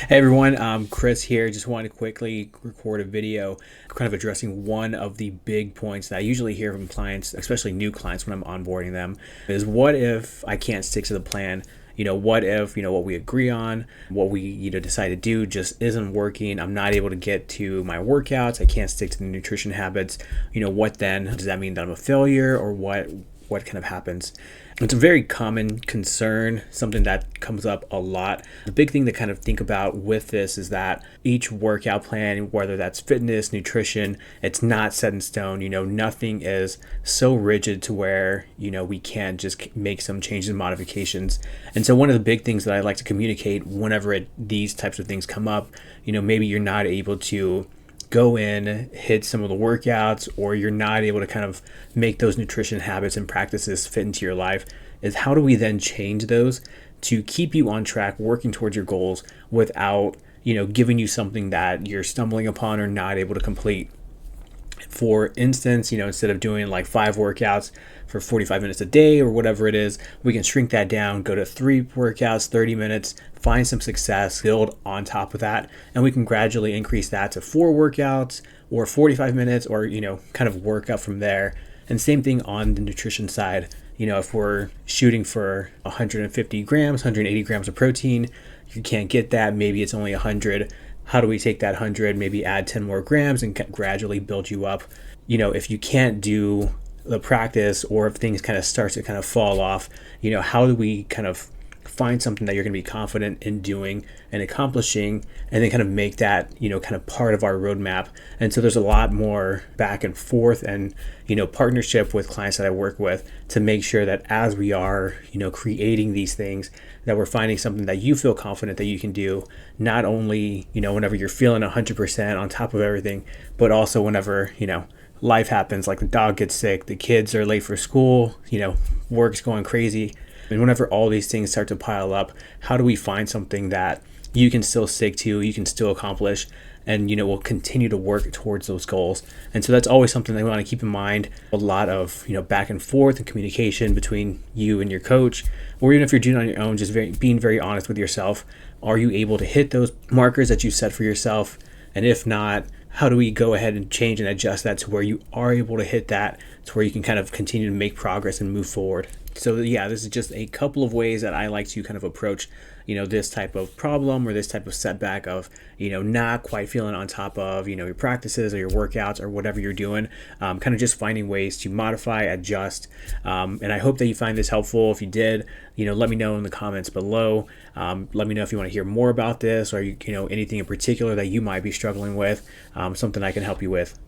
Hey everyone, Chris here. Just wanted to quickly record a video kind of addressing one of the big points that I usually hear from clients, especially new clients when I'm onboarding them, is what if I can't stick to the plan? What if, what we agree on, what we, decide to do just isn't working. I'm not able to get to my workouts. I can't stick to the nutrition habits. What then? Does that mean that I'm a failure, or what kind of happens? It's a very common concern, something that comes up a lot. The big thing to kind of think about with this is that each workout plan, whether that's fitness, nutrition, it's not set in stone. Nothing is so rigid to where, we can't just make some changes and modifications. And so one of the big things that I like to communicate whenever these types of things come up, maybe you're not able to go in, hit some of the workouts, or you're not able to kind of make those nutrition habits and practices fit into your life, is how do we then change those to keep you on track, working towards your goals without, giving you something that you're stumbling upon or not able to complete. For instance, instead of doing like 5 workouts for 45 minutes a day or whatever it is, we can shrink that down, go to 3 workouts, 30 minutes, find some success, build on top of that, and we can gradually increase that to 4 workouts or 45 minutes, or, kind of work up from there. And same thing on the nutrition side. If we're shooting for 150 grams, 180 grams of protein, you can't get that. Maybe it's only 100. How do we take that 100, maybe add 10 more grams and gradually build you up? If you can't do the practice, or if things kind of start to kind of fall off, how do we kind of find something that you're going to be confident in doing and accomplishing, and then kind of make that, kind of part of our roadmap? And so there's a lot more back and forth and, partnership with clients that I work with to make sure that as we are, creating these things, that we're finding something that you feel confident that you can do, not only, whenever you're feeling 100% on top of everything, but also whenever, life happens, like the dog gets sick, the kids are late for school, work's going crazy. And whenever all these things start to pile up, how do we find something that you can still stick to, you can still accomplish, and will continue to work towards those goals? And so that's always something that we want to keep in mind. A lot of back and forth and communication between you and your coach, or even if you're doing it on your own, just being very honest with yourself. Are you able to hit those markers that you set for yourself? And if not, how do we go ahead and change and adjust that to where you are able to hit that, to where you can kind of continue to make progress and move forward? So yeah, this is just a couple of ways that I like to kind of approach, this type of problem or this type of setback of, not quite feeling on top of, your practices or your workouts or whatever you're doing, kind of just finding ways to modify, adjust. And I hope that you find this helpful. If you did, let me know in the comments below. Let me know if you want to hear more about this, or, anything in particular that you might be struggling with, something I can help you with.